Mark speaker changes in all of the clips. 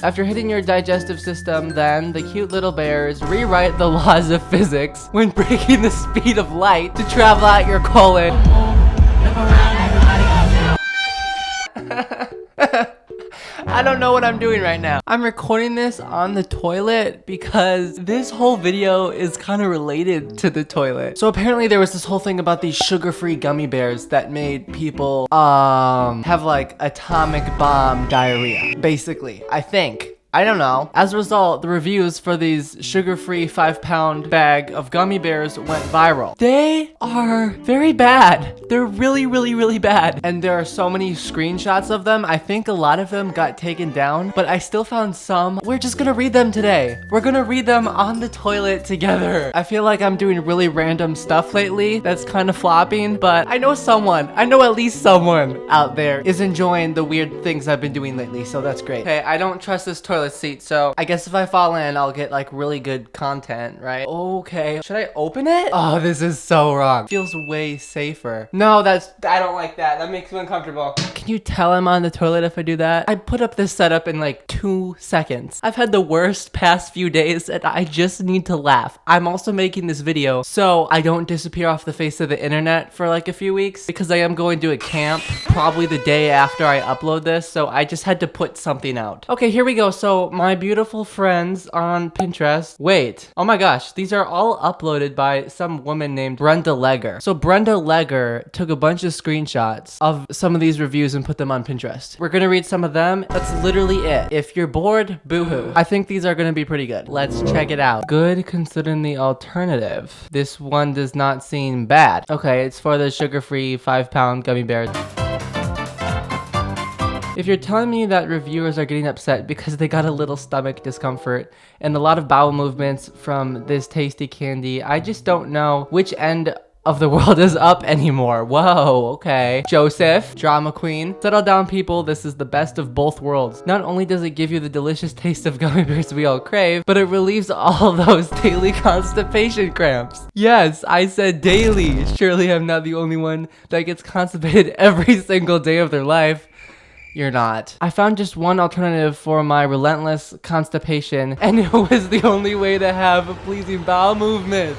Speaker 1: After hitting your digestive system, then the cute little bears rewrite the laws of physics when breaking the speed of light to travel out your colon. I don't know what I'm doing right now. I'm recording this on the toilet because this whole video is kind of related to the toilet. So apparently there was this whole thing about these sugar-free gummy bears that made people have like atomic bomb diarrhea. Basically, I think. I don't know. As a result, the reviews for these sugar-free 5-pound bag of gummy bears went viral. They are very bad. They're really, really, really bad. And there are so many screenshots of them. I think a lot of them got taken down, but I still found some. We're just gonna read them today. We're gonna read them on the toilet together. I feel like I'm doing really random stuff lately that's kind of flopping, but I know at least someone out there is enjoying the weird things I've been doing lately, so that's great. Okay, I don't trust this toilet seat, so I guess if I fall in, I'll get like really good content, right? Okay, should I open it? Oh, this is so wrong. Feels way safer. No, I don't like that. That makes me uncomfortable. Can you tell I'm on the toilet if I do that? I put up this setup in like 2 seconds. I've had the worst past few days and I just need to laugh. I'm also making this video so I don't disappear off the face of the internet for like a few weeks because I am going to a camp probably the day after I upload this, so I just had to put something out. Okay, here we go. So my beautiful friends on Pinterest. Wait, oh my gosh, these are all uploaded by some woman named Brenda Legger. So Brenda Legger took a bunch of screenshots of some of these reviews and put them on Pinterest. We're gonna read some of them. That's literally it. If you're bored, boohoo. I think these are gonna be pretty good. Let's check it out. Good considering the alternative. This one does not seem bad. Okay, it's for the sugar-free 5-pound gummy bears. If you're telling me that reviewers are getting upset because they got a little stomach discomfort and a lot of bowel movements from this tasty candy, I just don't know which end of the world is up anymore. Whoa, okay. Joseph, drama queen. Settle down, people. This is the best of both worlds. Not only does it give you the delicious taste of gummy bears we all crave, but it relieves all those daily constipation cramps. Yes, I said daily. Surely I'm not the only one that gets constipated every single day of their life. You're not. I found just one alternative for my relentless constipation, and it was the only way to have a pleasing bowel movement.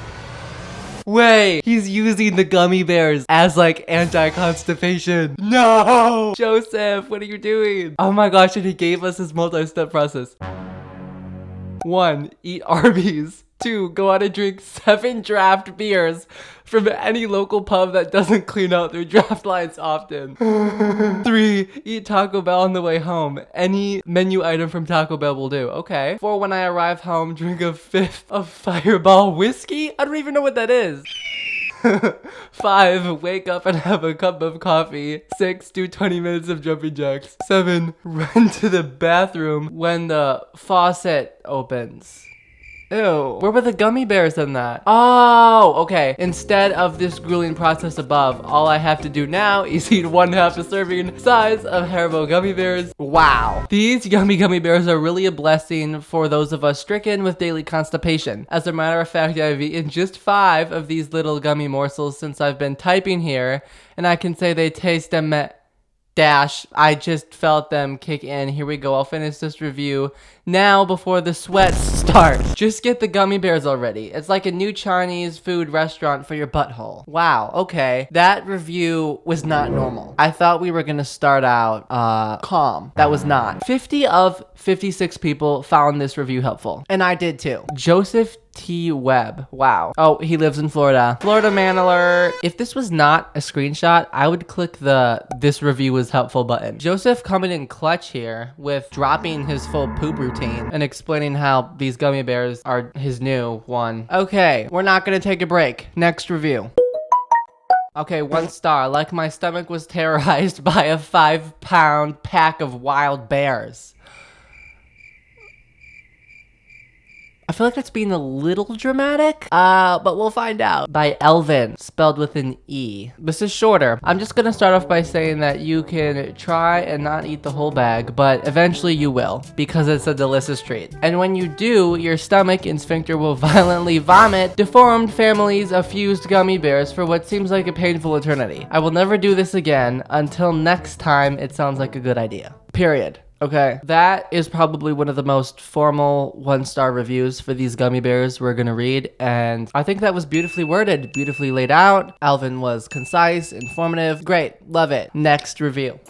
Speaker 1: Wait, he's using the gummy bears as like anti-constipation. No! Joseph, what are you doing? Oh my gosh, and he gave us his multi-step process. 1, eat Arby's. 2, go out and drink 7 draft beers from any local pub that doesn't clean out their draft lines often. 3, eat Taco Bell on the way home. Any menu item from Taco Bell will do. Okay. 4, when I arrive home, drink a 5th of Fireball whiskey? I don't even know what that is. 5, wake up and have a cup of coffee. 6, do 20 minutes of jumping jacks. 7, run to the bathroom when the faucet opens. Ew, where were the gummy bears in that? Oh, okay. Instead of this grueling process above, all I have to do now is eat 1/2 a serving size of Haribo gummy bears. Wow. These yummy gummy bears are really a blessing for those of us stricken with daily constipation. As a matter of fact, I've eaten just 5 of these little gummy morsels since I've been typing here, and I can say they taste dash. I just felt them kick in. Here we go. I'll finish this review now before the sweats start. Just get the gummy bears already. It's like a new Chinese food restaurant for your butthole. Wow, okay. That review was not normal. I thought we were gonna start out calm. That was not. 50 of 56 people found this review helpful. And I did too. Joseph T. Webb. Wow. Oh, he lives in Florida. Florida man alert. If this was not a screenshot, I would click the "this review was helpful" button. Joseph coming in clutch here with dropping his full poop routine and explaining how these gummy bears are his new one. Okay, we're not gonna take a break. Next review. Okay, 1 star. Like my stomach was terrorized by a 5-pound pack of wild bears. I feel like that's being a little dramatic, but we'll find out. By Alvin, spelled with an E. This is shorter. I'm just gonna start off by saying that you can try and not eat the whole bag, but eventually you will, because it's a delicious treat. And when you do, your stomach and sphincter will violently vomit deformed families of fused gummy bears for what seems like a painful eternity. I will never do this again. Until next time, it sounds like a good idea. Period. Okay, that is probably one of the most formal 1-star reviews for these gummy bears we're gonna read, and I think that was beautifully worded, beautifully laid out. Alvin was concise, informative, great, love it. Next review.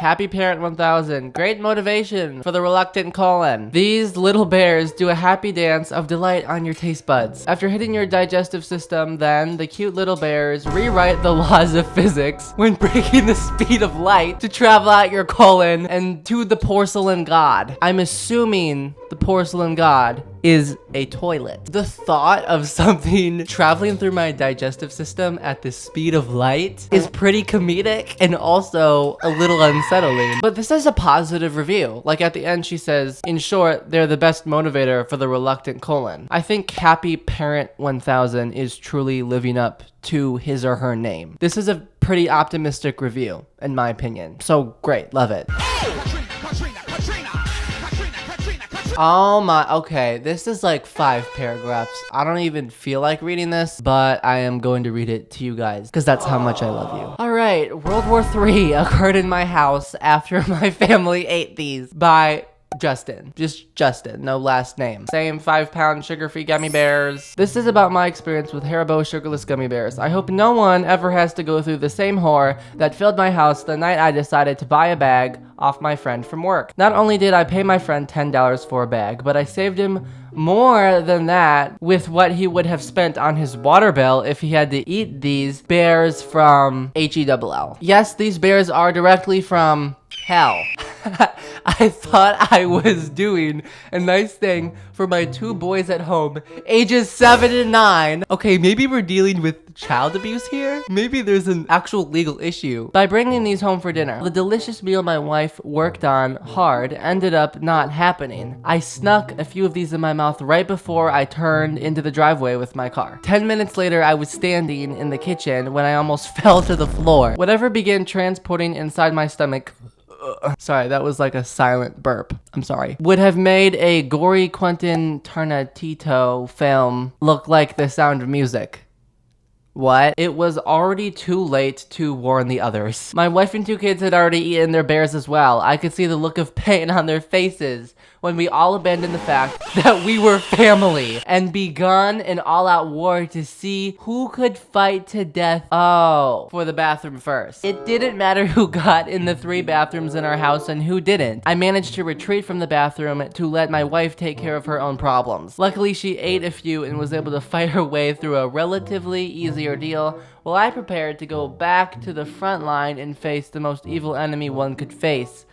Speaker 1: Happy Parent 1000. Great motivation for the reluctant colon. These little bears do a happy dance of delight on your taste buds. After hitting your digestive system, then the cute little bears rewrite the laws of physics when breaking the speed of light to travel out your colon and to the porcelain god. I'm assuming the porcelain god is a toilet. The thought of something traveling through my digestive system at the speed of light is pretty comedic and also a little unsettling. But this is a positive review. Like at the end she says, in short, they're the best motivator for the reluctant colon. I think Happy Parent 1000 is truly living up to his or her name. This is a pretty optimistic review, in my opinion. So great, love it. Oh my, okay, this is like 5 paragraphs. I don't even feel like reading this, but I am going to read it to you guys because that's how much I love you. All right, World War III occurred in my house after my family ate these by Justin. Just Justin, no last name. Same 5-pound sugar-free gummy bears. This is about my experience with Haribo sugarless gummy bears. I hope no one ever has to go through the same horror that filled my house the night I decided to buy a bag off my friend from work. Not only did I pay my friend $10 for a bag, but I saved him more than that with what he would have spent on his water bill if he had to eat these bears from HELL. Yes, these bears are directly from hell. I thought I was doing a nice thing for my 2 boys at home, ages 7 and 9. Okay, maybe we're dealing with child abuse here? Maybe there's an actual legal issue. By bringing these home for dinner, the delicious meal my wife worked on hard ended up not happening. I snuck a few of these in my mouth right before I turned into the driveway with my car. 10 minutes later, I was standing in the kitchen when I almost fell to the floor. Whatever began transporting inside my stomach, sorry, that was like a silent burp. I'm sorry. Would have made a gory Quentin Tarantino film look like The Sound of Music. What? It was already too late to warn the others. My wife and 2 kids had already eaten their bears as well. I could see the look of pain on their faces when we all abandoned the fact that we were family and begun an all-out war to see who could fight to death. Oh, for the bathroom first. It didn't matter who got in the 3 bathrooms in our house and who didn't. I managed to retreat from the bathroom to let my wife take care of her own problems. Luckily, she ate a few and was able to fight her way through a relatively easy ordeal while I prepared to go back to the front line and face the most evil enemy one could face.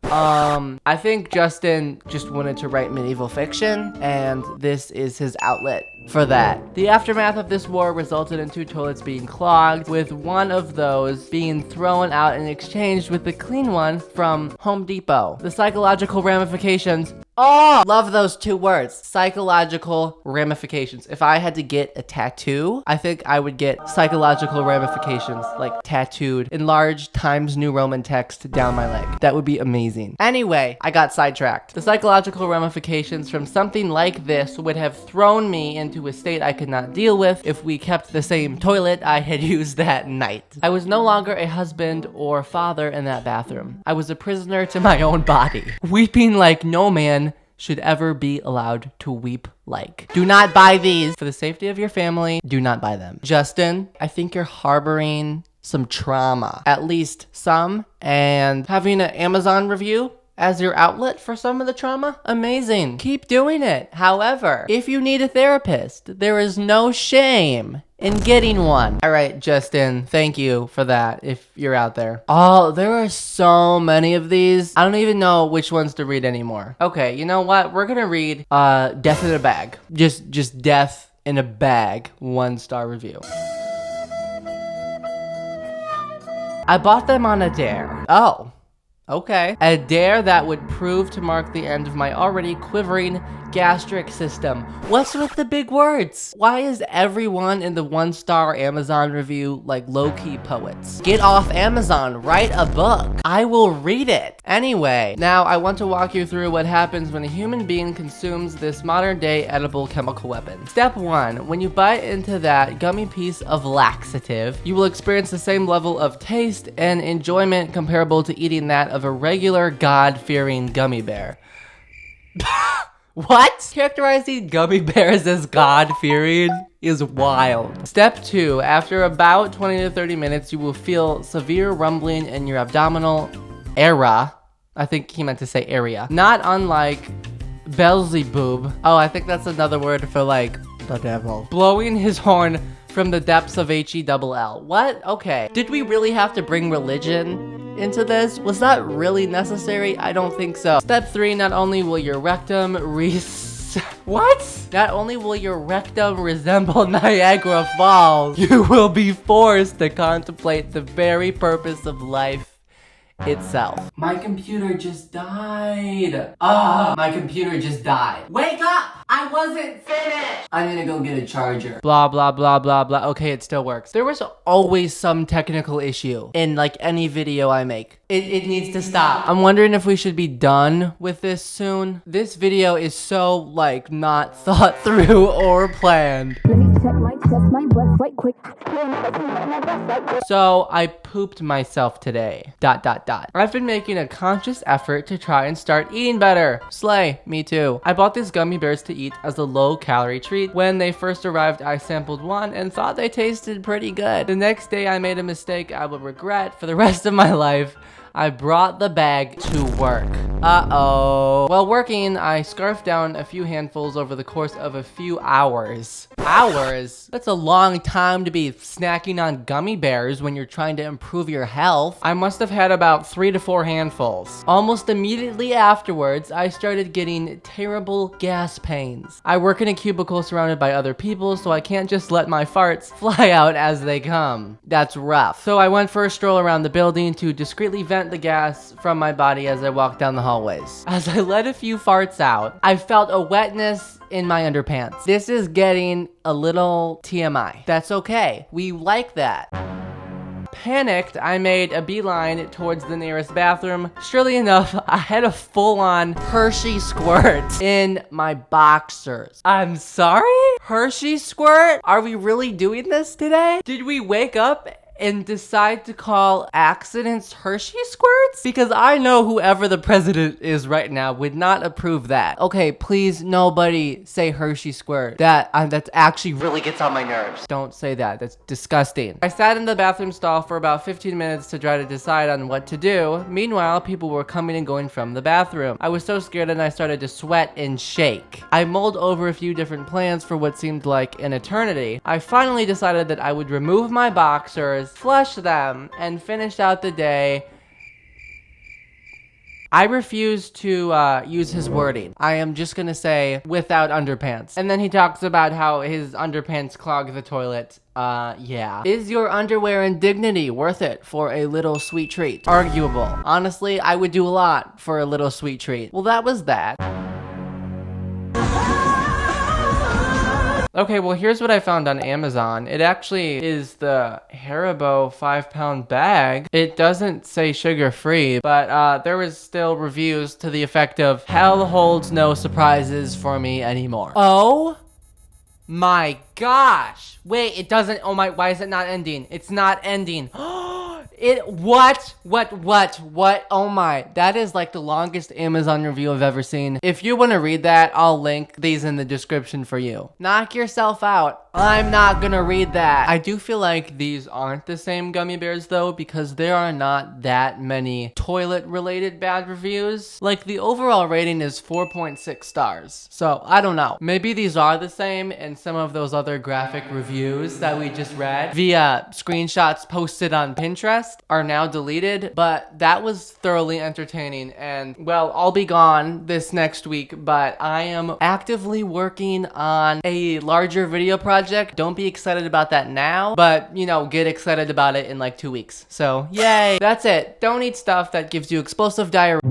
Speaker 1: I think Justin just wanted to write medieval fiction, and this is his outlet for that. The aftermath of this war resulted in 2 toilets being clogged, with one of those being thrown out and exchanged with the clean one from Home Depot. The psychological ramifications. Oh, love those 2 words. Psychological ramifications. If I had to get a tattoo, I think I would get psychological ramifications, like tattooed in large Times New Roman text down my leg. That would be amazing. Anyway, I got sidetracked. The psychological ramifications from something like this would have thrown me into a state I could not deal with if we kept the same toilet I had used that night. I was no longer a husband or father in that bathroom. I was a prisoner to my own body, weeping like no man should ever be allowed to weep like. Do not buy these. For the safety of your family, do not buy them. Justin, I think you're harboring some trauma, at least some, and having an Amazon review as your outlet for some of the trauma, amazing. Keep doing it. However, if you need a therapist, there is no shame in getting one. All right, Justin, thank you for that if you're out there. Oh, there are so many of these. I don't even know which ones to read anymore. Okay, you know what? We're gonna read Death in a Bag. Just Death in a Bag, 1-star review. I bought them on a dare. Oh. Okay. A dare that would prove to mark the end of my already quivering gastric system. What's with the big words? Why is everyone in the 1-star Amazon review like low-key poets? Get off Amazon, write a book. I will read it. Anyway, now I want to walk you through what happens when a human being consumes this modern-day edible chemical weapon. Step 1, when you bite into that gummy piece of laxative, you will experience the same level of taste and enjoyment comparable to eating that of a regular God-fearing gummy bear. What? Characterizing gummy bears as God-fearing is wild. Step 2, after about 20 to 30 minutes, you will feel severe rumbling in your abdominal area. I think he meant to say area. Not unlike Beelzebub. Oh, I think that's another word for like the devil. Blowing his horn from the depths of HELL. What? Okay. Did we really have to bring religion into this? Was that really necessary? I don't think so. Step 3, not only will your rectum what? Not only will your rectum resemble Niagara Falls, you will be forced to contemplate the very purpose of life itself. My computer just died. My computer just died. Wake up! I wasn't finished! I'm gonna go get a charger. Blah, blah, blah, blah, blah. Okay, it still works. There was always some technical issue in like any video I make. It needs to stop. I'm wondering if we should be done with this soon. This video is so like not thought through or planned. So I pooped myself today. ... I've been making a conscious effort to try and start eating better. Slay, me too. I bought these gummy bears to eat as a low-calorie treat. When they first arrived, I sampled one and thought they tasted pretty good. The next day, I made a mistake I will regret for the rest of my life. I brought the bag to work. Uh-oh. While working, I scarfed down a few handfuls over the course of a few hours. Hours? That's a long time to be snacking on gummy bears when you're trying to improve your health. I must have had about 3 to 4 handfuls. Almost immediately afterwards, I started getting terrible gas pains. I work in a cubicle surrounded by other people, so I can't just let my farts fly out as they come. That's rough. So I went for a stroll around the building to discreetly vent the gas from my body as I walked down the hallways. As I let a few farts out, I felt a wetness in my underpants. This is getting a little TMI. That's okay. We like that. Panicked, I made a beeline towards the nearest bathroom. Surely enough, I had a full-on Hershey squirt in my boxers. I'm sorry? Hershey squirt? Are we really doing this today? Did we wake up and decide to call accidents Hershey squirts? Because I know whoever the president is right now would not approve that. Okay, please nobody say Hershey squirt. That actually really gets on my nerves. Don't say that. That's disgusting. I sat in the bathroom stall for about 15 minutes to try to decide on what to do. Meanwhile, people were coming and going from the bathroom. I was so scared and I started to sweat and shake. I mulled over a few different plans for what seemed like an eternity. I finally decided that I would remove my boxers, flush them, and finish out the day. I refuse to use his wording. I am just gonna say without underpants. And then he talks about how his underpants clog the toilet. Yeah. Is your underwear and dignity worth it for a little sweet treat? Arguable. Honestly, I would do a lot for a little sweet treat. Well, that was that. Okay, well, here's what I found on Amazon. It actually is the Haribo 5-pound bag. It doesn't say sugar-free, but there was still reviews to the effect of, hell holds no surprises for me anymore. Oh my gosh. Wait, it doesn't, oh my, why is it not ending? It's not ending. What? Oh my, that is like the longest Amazon review I've ever seen. If you want to read that, I'll link these in the description for you. Knock yourself out. I'm not gonna read that. I do feel like these aren't the same gummy bears though, because there are not that many toilet related bad reviews. Like the overall rating is 4.6 stars. So I don't know. Maybe these are the same and some of those other graphic reviews that we just read via screenshots posted on Pinterest are now deleted, but that was thoroughly entertaining. And well, I'll be gone this next week, but I am actively working on a larger video project. Don't be excited about that now, but you know, get excited about it in like 2 weeks. So yay, that's it. Don't eat stuff that gives you explosive diarrhea.